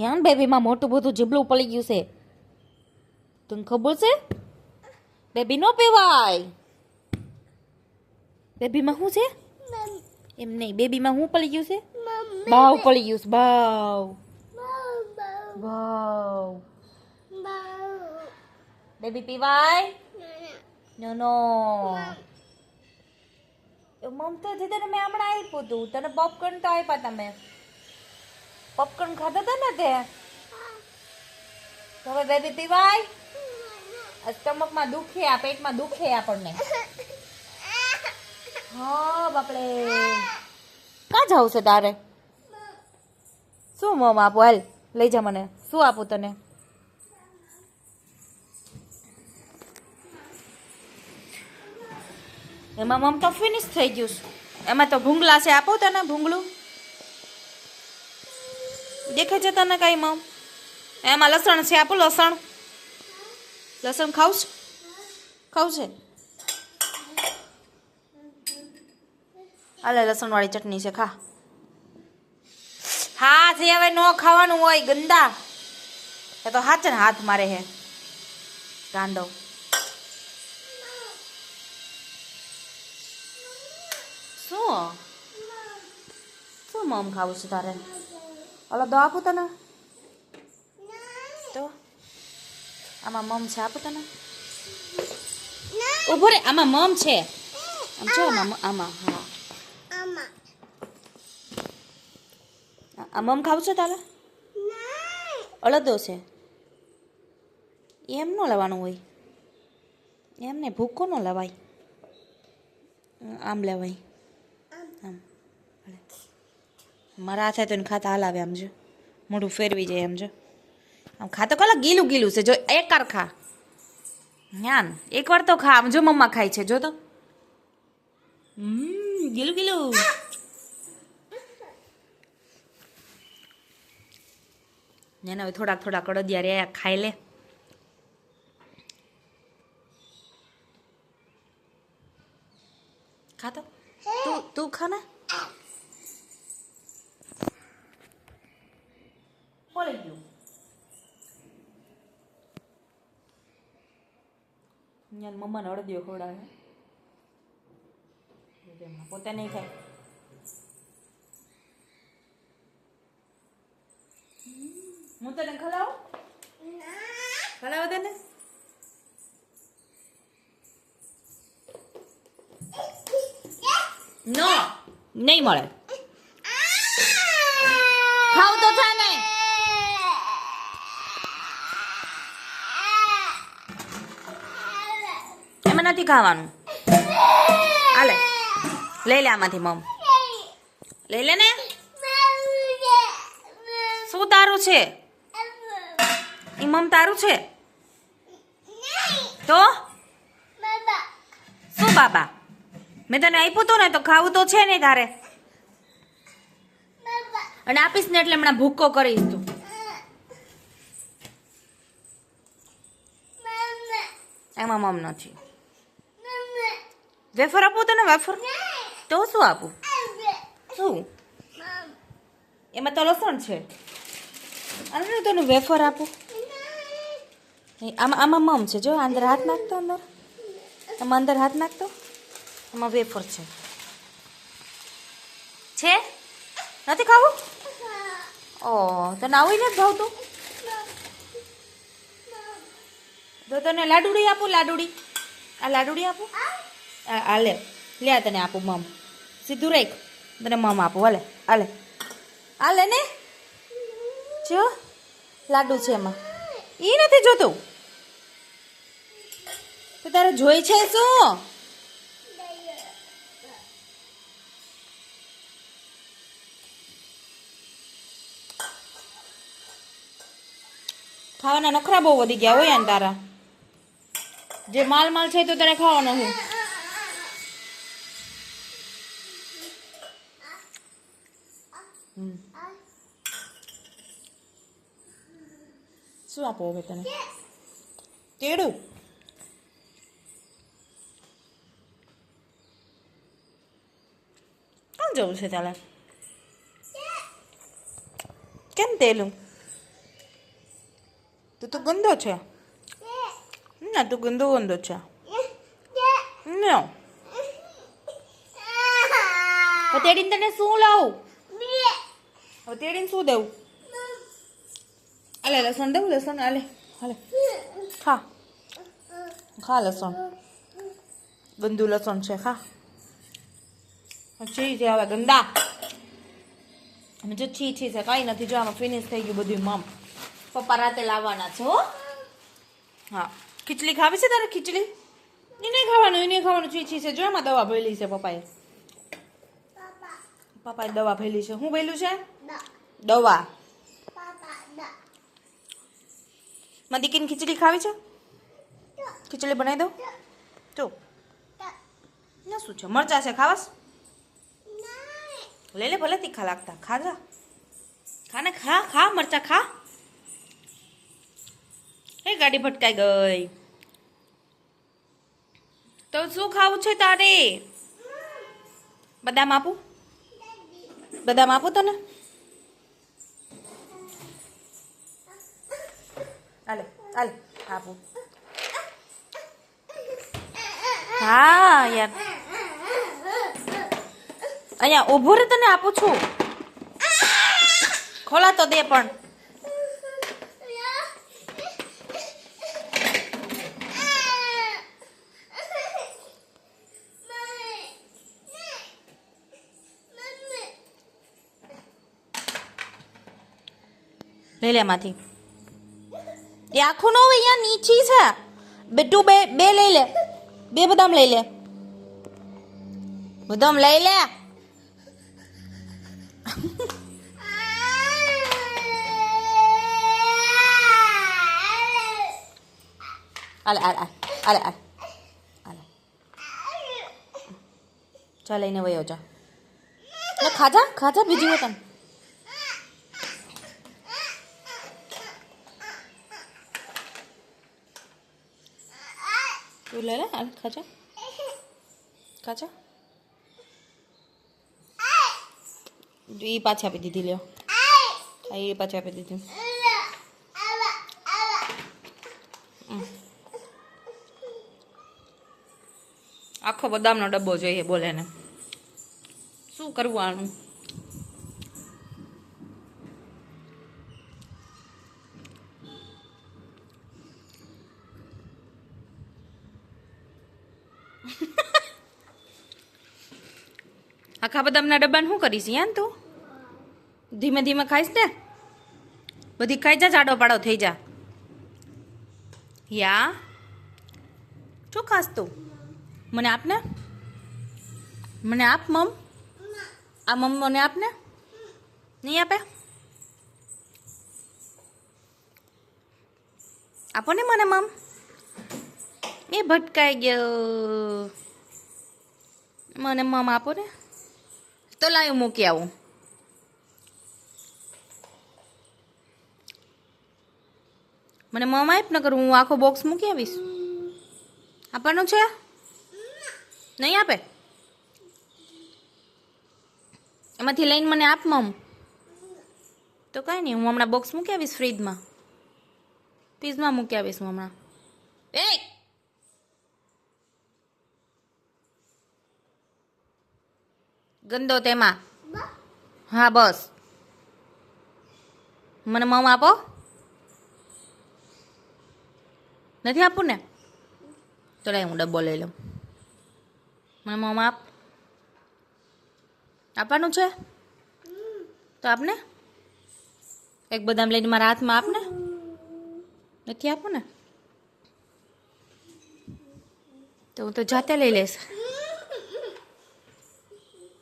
Yarn બેબીમાં મોટું બધું જીબલું પડી ગયું છે. તને ખબર છે? બેબી નો પીવાય. બેબીમાં શું છે? એમ નહીં, બેબીમાં શું પડી ગયું છે? બાવ પડી ગયું છે. બાવ બાવ. બેબી પીવાય? નો નો. મમતા દીદી મેં હમણાં આપ્યું હતું તને પોપકોર્ન તો આપ્યા તમે. પોપકોર્ન ખાધા હતા ને તે. તો હવે બેબી પીવાય? સ્ટમકમાં દુખે, આ પેટમાં દુખે આપણને. હા બાપડે. ક્યાં જાવ છે તારે? શું મમ આપું? હાલ લઈ જા મને. શું આપું તને? એમાં મમ તો ફિનિશ થઈ ગયું છે. એમાં તો ભૂંગળા છે, આપો તને ભૂંગળું. દેખે છે તને કઈ મમ? એમાં લસણ છે, આપો લસણ. લસણ ખાવ છે? ખાવ છે? હાલે લસણ વાળી ચટણી છે, ખા. હા જે હવે ન ખાવાનું હોય ગંદા. એ તો હાથ ને હાથ મારે હે ગાંડો. શું મમ ખાવું છે તારે? ઓલો દો આપું તને તો. આમાં મમ છે, આપું તને. ઉભો રે, આમાં મમ છે. આમ જો આમાં હા આ મમ ખાવું છે તારે? અડદો છે. એમ ન લેવાનું હોય. એમને ભૂકો ન લેવાય. આમ લેવાય. આમ મારા હાથે તો એને ખાતા હલાવે આમ જો. મોઢું ફેરવી જાય આમ જો. આમ ખાતો કલા ગીલું ગીલું છે જો. એક વાર ખા. જ્ઞાન એકવાર તો ખા. આમ જો મમ્મા ખાય છે જો તો. ગીલું ગીલું. એને હવે થોડાક થોડાક અડદિયા રહ્યા ખાઈ લે. ખાતો તું ખા ને. પડી ગયું. મમ્માને અડદિયો ખવડાવે. પોતે નહીં ખાય. હું તને ખવડાવું? ખવડાવો તને? નો નહીં મળે. ખાવ તો થા ને. એમાં નથી ખાવાનું. હાલે લઈ લે આમાંથી મમ. લઈ લે ને. શું તારું છે? એ મમ તારું છે તો? શું બાબા? મેં તને આપ્યું તું ને તો ખાવું તો છે ને તારે. અને આપીશ ને એટલે હમણાં ભૂક્કો કરીશ તું. એમાં મમ નથી. વેફર આપું તને? વેફર તો શું આપું? શું એમાં તો લસણ છે. અને તને વેફર આપું. આમાં મમ છે જો. અંદર હાથ નાખતો. અંદર આમાં અંદર હાથ નાખતો. આમાં વેફર છે. નથી ખાવું? ઓ તને આવું નથી ભાવતું? તો તને લાડુડી આપું. લાડુડી આ લાડુડી આપું. આ લે લે તને આપું મમ. સીધું રાખ. તને મમ આપું. હાલે હાલે હાલે ને. જો લાડુ છે એમાં. એ નથી જોતું તો તારે જોઈ છે શું? ખાવાના નખરા બહુ વધી ગયા હોય ને તારા. જે માલ માલ છે તો તારે ખાવાનો છે. શું આપો હવે તને? કેળું? કોણ જવું છે તારે? કેમ તેલું? તું તો ગંદો છે ના, તું ગંદો ગંદો છે ના. તેડીને તને શું લાવું? તેડીને શું દેવું? અલે લસણ દેવું, લસણ આલે હાલે ખા ખા લસણ, ગંદુ લસણ છે ખા. છી છે હવે ગંદા, અને જો છી છે કાંઈ નથી, જો આમાં ફિનિશ થઈ ગયું બધું. મમ પપ્પા રાતે લાવવાના છે હો. હા ખીચડી ખાવી છે તારે? ખીચડી એ નહીં ખાવાનું, એ નહીં ખાવાનું. છી છે જો આમાં દવા ભરેલી છે પપ્પાએ દવા ભરેલી છે. શું ભરેલું છે? દવા. મારી દીકરીને ખીચડી ખાવી છે? ખીચડી બનાવી દઉં તો ના શું છે? મરચા છે ખાવાસ? લઈ લે ભલે તીખા લાગતા, ખા જા, ખા ને ખા ખા મરચા ખા. એ ગાડી ભટકાઈ ગઈ. તો શું ખાવું છે તારે? બદામ આપું? બદામ આપું તને? આલે આલે આપું. હા યાર અહીંયા ઊભો રે, તને આપું છું. ખોલા તો દે પણ. લઈ લે માંથી. એ આખું ન હોય, અહીંયા નીચી છે. બેટું બે લઈ લે, બે બદામ લઈ લે, બદામ લઈ લે. આલે આલે આલે આલે આલે. ચા લઈને વયો જા. ખાજા ખાજા બીજી વતન. તું લે લે હાલ ખાજા ખાજા. એ પાછી આપી દીધી, લ્યો એ પાછી આપી દીધી. આખો બદામનો ડબ્બો જોઈએ બોલે ને. શું કરવું આનું? આખા બદામના ડબ્બાને શું કરીશ યાર તું? ધીમે ધીમે ખાઈશ ને, બધી ખાઈ જા, જાડો પાડો થઈ જા. યા શું ખાસ તું? મને આપ ને, મને આપ મમ. આ મમ મને આપ ને. નહીં આપે? આપો ને મને મમ. એ ભટકાઈ ગયો. મને મમ આપો ને. તો લાવ્યું મૂકી આવું. મને મમ આપ ન કરું, હું આખો બોક્સ મૂકી આવીશ. આપવાનું છે? નહીં આપે? એમાંથી લઈને મને આપ મમ. તો કાંઈ નહીં, હું હમણાં બોક્સ મૂકી આવીશ ફ્રીજમાં, ફ્રીજમાં મૂકી આવીશ હું હમણાં. એ ગંદો તેમાં. હા બસ, મને મમ આપો. નથી આપવું ને? તો લાય હું ડબ્બો લઈ લઉં. મને મમ આપ. આપવાનું છે તો આપને. એક બદામ લઈને મારા હાથમાં આપને. નથી આપું ને તો હું તો જાતે લઈ લઈશ.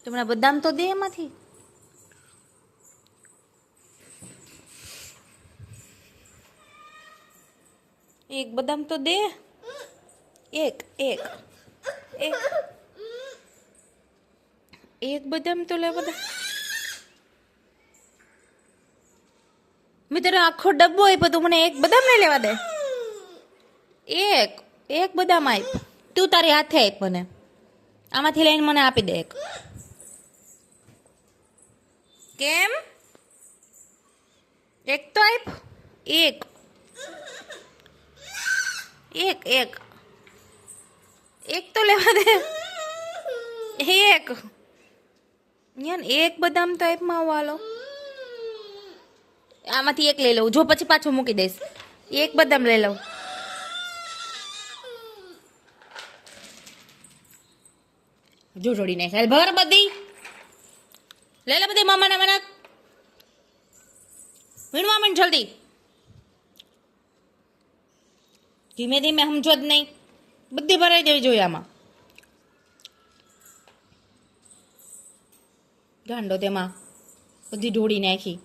તો મને બદામ તો દે એમાંથી. એક બદામ તો દે. એક એક એક એક બદામ તો લે. બધા મેં તારો આખો ડબ્બો આપ્યો, તું મને એક બદામ નહીં લેવા દે. એક એક બદામ આપ તું, તારી હાથે આપ મને. આમાંથી લઈને મને આપી દે એક. કેમ? એક તો આપ. એક એક એક એક તો લેવા દે. એક યાર એક બદામ ટાઈપમાં વાલો. આમાંથી એક લઈ લઉં, જો પછી પાછું મૂકી દઈશ. એક બદામ લઈ લઉં. જો જોડી નાખ ભર બધી લઈ લે બધી મામાના મને વીણવા મીણ જલ્દી. ધીમે ધીમે સમજો જ નહીં, બધી ભરાઈ દેવી જોઈએ આમાં. ગાંડો તેમાં બધી ઢોળી નાખી.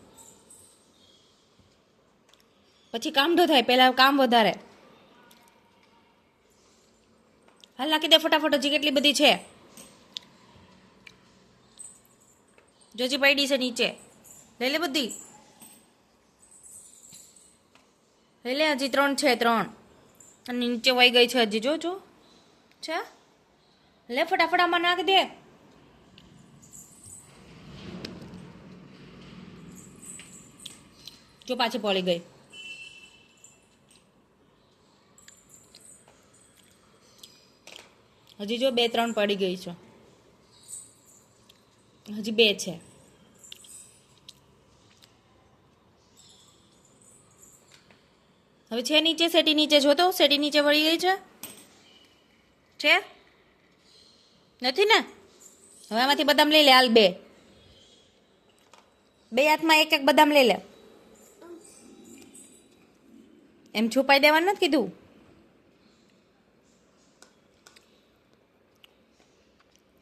પછી કામ ઢો થાય, પહેલા કામ વધારે. હાલ નાખી દે ફટાફટ, હજી કેટલી બધી છે. જોજી પડી છે નીચે, લઈ લે બધી લઈ લે. હજી 3 છે, 3 અને નીચે વહી ગઈ છે હજી. જો જો છે, લે ફટાફટ આમાં નાખ દે. જો પાછી પડી ગઈ. હજી જો 2-3 પડી ગઈ છે, હજી 2 છે. હવે છે નીચે, સેટી નીચે જોતો, સેટી નીચે વળી ગઈ છે નથી ને? હવે આમાંથી બદામ લઈ લે. હાલ 2 હાથમાં એક એક બદામ લઈ લે. એમ છુપાઈ દેવાનું નથી કીધું.